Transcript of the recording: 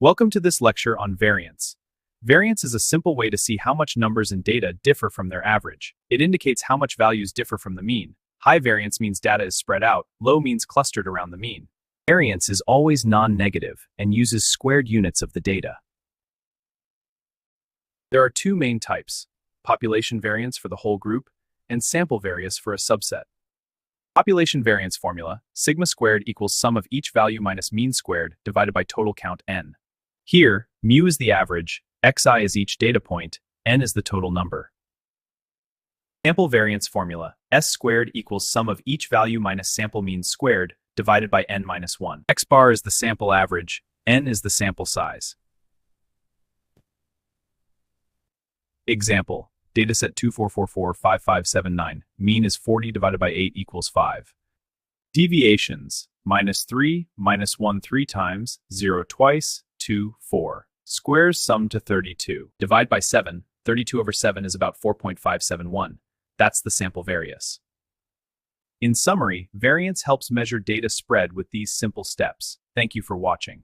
Welcome to this lecture on variance. Variance is a simple way to see how much numbers and data differ from their average. It indicates how much values differ from the mean. High variance means data is spread out, low means clustered around the mean. Variance is always non-negative and uses squared units of the data. There are two main types: population variance for the whole group and sample variance for a subset. Population variance formula: sigma squared equals sum of each value minus mean squared divided by total count n. Here, mu is the average, xi is each data point, n is the total number. Sample variance formula: s squared equals sum of each value minus sample mean squared divided by n minus 1. X bar is the sample average, n is the sample size. Example: Dataset 24445579. Mean is 40 divided by 8 equals 5. Deviations: -3, -1 3 times, 0 twice, 2, 4. Squares sum to 32. Divide by 7. 32 over 7 is about 4.571. That's the sample variance. In summary, variance helps measure data spread with these simple steps. Thank you for watching.